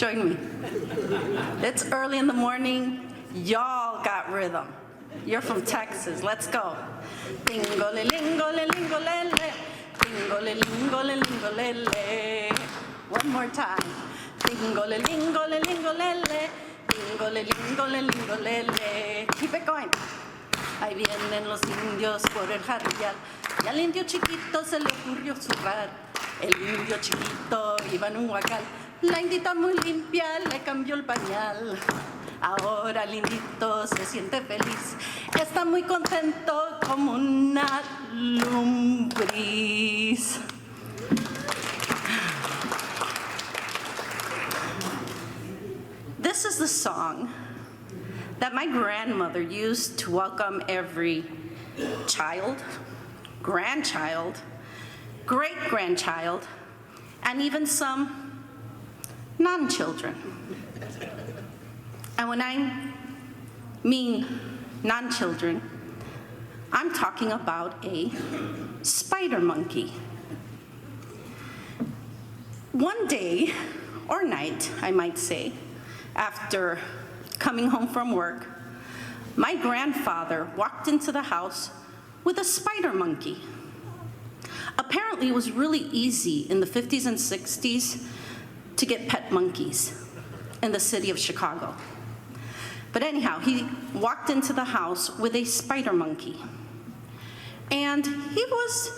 Join me. It's early in the morning. Y'all got rhythm. You're from Texas. Let's go. Ding-o-le-ling-o-le-ling-o-le-le. Ding-o-le-ling-o-le-ling-o-le-le. One more time. Ding-o-le-ling-o-le-ling-o-le-le. Ding-o-le-ling-o-le-ling-o-le-le. Keep it going. Ahí vienen los indios por el jarrial y al indio chiquito se le ocurrió zurrar. El indio chiquito iba en un huacal, la indita muy limpia le cambió el pañal. Ahora el indito se siente feliz, está muy contento como una lombriz. This is the song that my grandmother used to welcome every child, grandchild, great-grandchild, and even some non-children. And when I mean non-children, I'm talking about a spider monkey. One day, or night, I might say, after coming home from work, my grandfather walked into the house with a spider monkey. Apparently, it was really easy in the 50s and 60s to get pet monkeys in the city of Chicago. But anyhow, he walked into the house with a spider monkey. And he was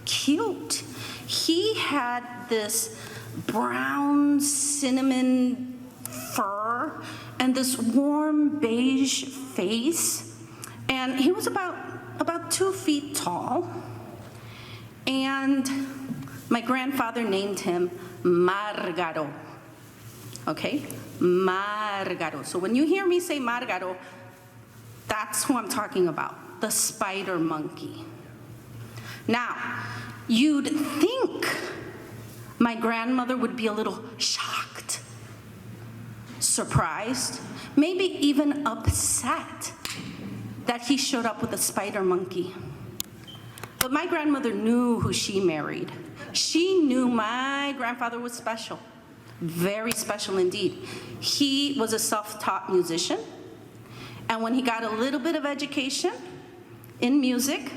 cute. He had this brown cinnamon fur and this warm beige face. And he was about 2 feet tall. And my grandfather named him Margaro. Okay? Margaro. So when you hear me say Margaro, that's who I'm talking about, the spider monkey. Now, you'd think my grandmother would be a little shocked, surprised, maybe even upset that he showed up with a spider monkey. But my grandmother knew who she married. She knew my grandfather was special, very special indeed. He was a self-taught musician, and when he got a little bit of education in music,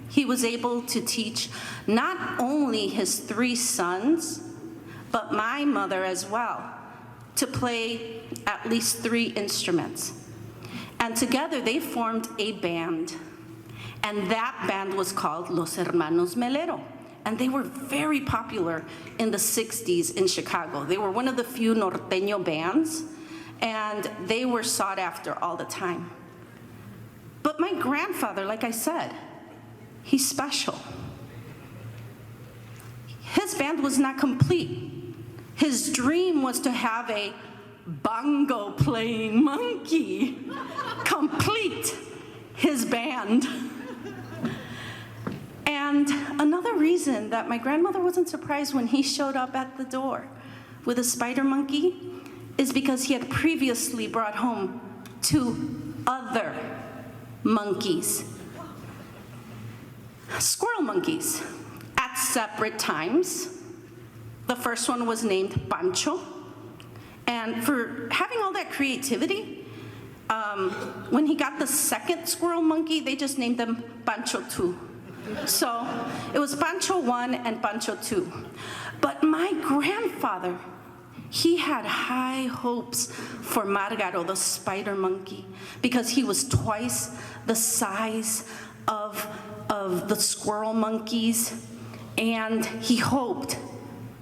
he was able to teach not only his 3 sons, but my mother as well, to play at least 3 instruments. And together they formed a band. And that band was called Los Hermanos Melero. And they were very popular in the 60s in Chicago. They were one of the few norteño bands, and they were sought after all the time. But my grandfather, like I said, he's special. His band was not complete. His dream was to have a bongo-playing monkey complete his band. And another reason that my grandmother wasn't surprised when he showed up at the door with a spider monkey is because he had previously brought home 2 other monkeys, squirrel monkeys, at separate times. The first one was named Pancho, and for having all that creativity, when he got the second squirrel monkey, they just named them Pancho 2. So it was Pancho 1 and Pancho 2. But my grandfather, he had high hopes for Margaro, the spider monkey, because he was twice the size of the squirrel monkeys, and he hoped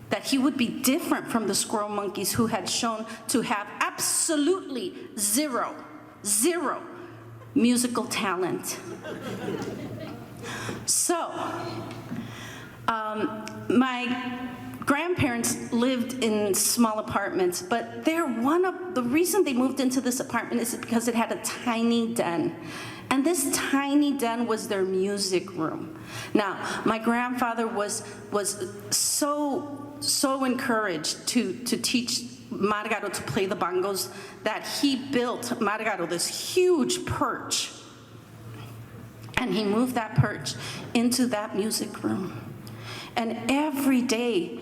that he would be different from the squirrel monkeys who had shown to have absolutely zero musical talent. So, my grandparents lived in small apartments, but the reason they moved into this apartment is because it had a tiny den. And this tiny den was their music room. Now, my grandfather was so encouraged to teach Margaro to play the bongos that he built Margaro this huge perch. And he moved that perch into that music room. And every day,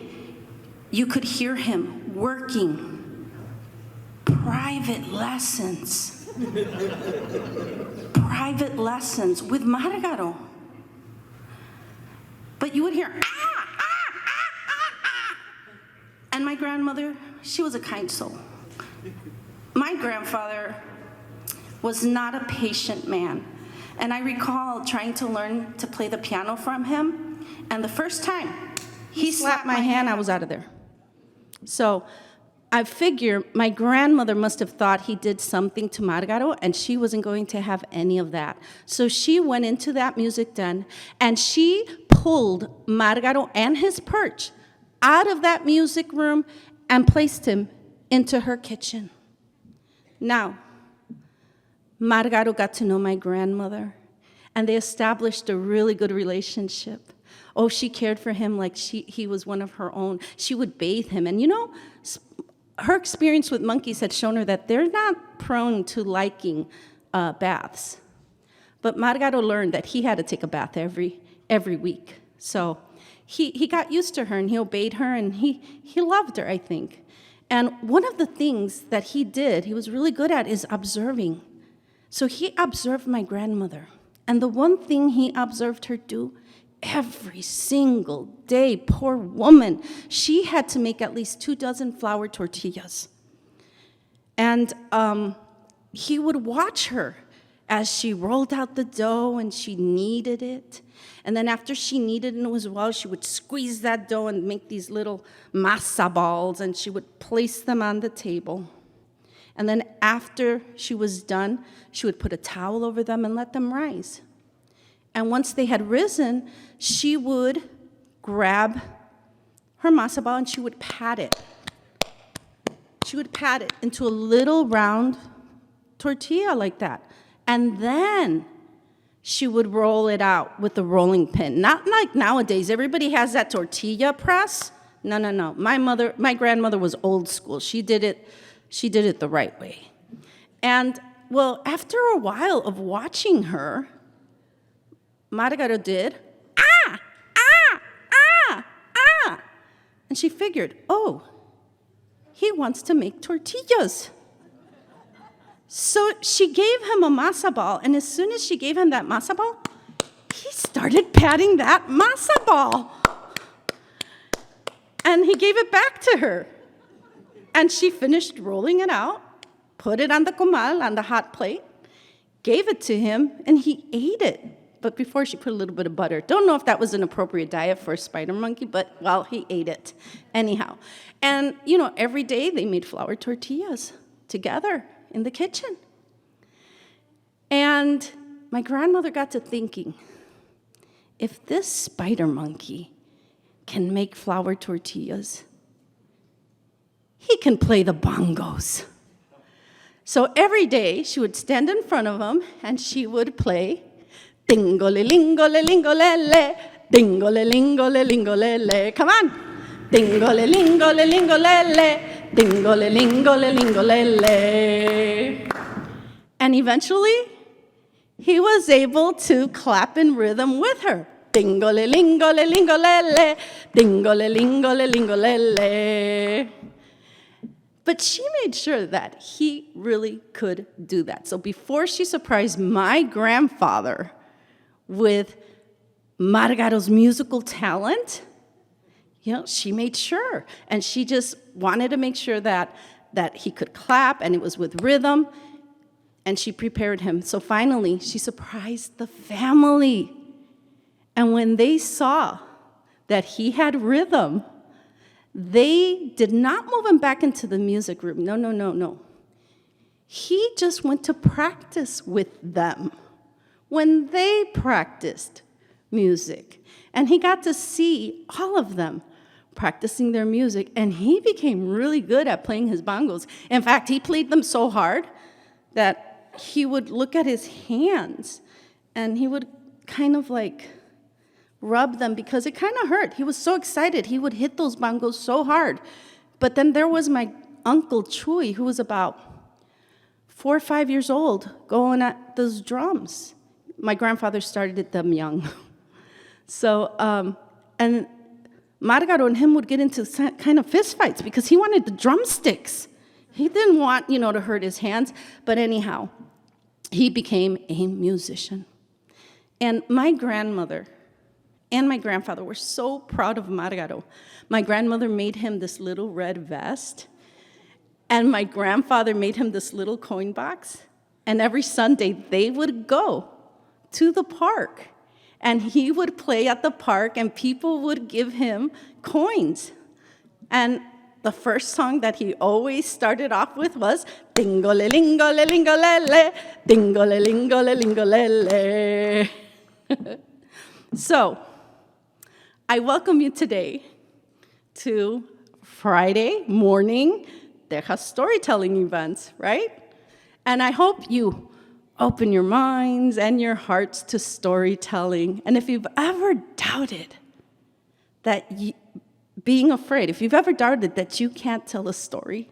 you could hear him working private lessons. Private lessons with Margaro. But you would hear, ah, ah, ah, ah, ah. And my grandmother, she was a kind soul. My grandfather was not a patient man. And I recall trying to learn to play the piano from him. And the first time he slapped my hand, I was out of there. So I figure my grandmother must have thought he did something to Margaro, and she wasn't going to have any of that. So she went into that music den, and she pulled Margaro and his perch out of that music room and placed him into her kitchen. Now, Margaro got to know my grandmother, and they established a really good relationship. Oh, she cared for him like he was one of her own. She would bathe him. And you know, her experience with monkeys had shown her that they're not prone to liking baths. But Margaro learned that he had to take a bath every week. So he got used to her, and he obeyed her, and he loved her, I think. And one of the things that he did, he was really good at, is observing. So he observed my grandmother. And the one thing he observed her do every single day, poor woman, she had to make at least 24 flour tortillas. And he would watch her as she rolled out the dough and she kneaded it. And then after she kneaded it as well, she would squeeze that dough and make these little masa balls, and she would place them on the table. And then after she was done, she would put a towel over them and let them rise. And once they had risen, she would grab her masa ball and she would pat it. She would pat it into a little round tortilla like that. And then she would roll it out with a rolling pin. Not like nowadays, everybody has that tortilla press. No. My grandmother was old school. She did it the right way. And well, after a while of watching her, Margaro did, ah, ah, ah, ah. And she figured, oh, he wants to make tortillas. So she gave him a masa ball, and as soon as she gave him that masa ball, he started patting that masa ball. And he gave it back to her. And she finished rolling it out, put it on the comal, on the hot plate, gave it to him, and he ate it. But before, she put a little bit of butter. Don't know if that was an appropriate diet for a spider monkey, but, well, he ate it anyhow. And, you know, every day they made flour tortillas together in the kitchen. And my grandmother got to thinking, if this spider monkey can make flour tortillas, he can play the bongos. So every day she would stand in front of him and she would play ding-o-le-ling-o-le-ling-o-le-le, ding-o-le-ling-o-le-ling-o-le-le. Come on. Ding-o-le-ling-o-le-ling-o-le-le, ding-o-le-ling-o-le-ling-o-le-le. And eventually, he was able to clap in rhythm with her. Ding-o-le-ling-o-le-ling-o-le-le, ding-o-le-ling-o-le-ling-o-le-le. But she made sure that he really could do that. So before she surprised my grandfather with Margaro's musical talent, you know, she made sure. And she just wanted to make sure that he could clap, and it was with rhythm. And she prepared him. So finally, she surprised the family. And when they saw that he had rhythm, they did not move him back into the music room. No. He just went to practice with them when they practiced music. And he got to see all of them practicing their music, and he became really good at playing his bongos. In fact, he played them so hard that he would look at his hands, and he would kind of like rub them because it kind of hurt. He was so excited. He would hit those bongos so hard. But then there was my Uncle Chuy, who was about 4 or 5 years old, going at those drums. My grandfather started them young. So, and Margaro and him would get into kind of fistfights because he wanted the drumsticks. He didn't want, to hurt his hands, but anyhow, he became a musician. And my grandmother and my grandfather were so proud of Margaro. My grandmother made him this little red vest, and my grandfather made him this little coin box. And every Sunday, they would go to the park, and he would play at the park, and people would give him coins. And the first song that he always started off with was Ding-o-le-ling-o-le-ling-o-le-le, Ding-o-le-ling-o-le-ling-o-le-le. So, I welcome you today to Friday morning Tejas storytelling events, right? And I hope you open your minds and your hearts to storytelling. And if you've ever doubted that being afraid, if you've ever doubted that you can't tell a story,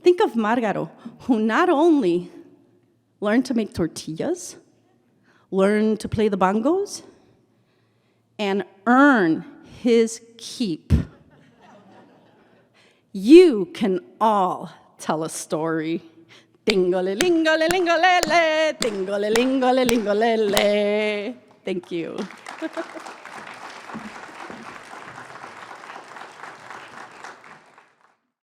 think of Margaro, who not only learned to make tortillas, learned to play the bongos, and earn his keep. You can all tell a story. Ding-o-le-ling-o-le-ling-o-le-le, ding-o-le-ling-o-le-ling-o-le-le. Thank you.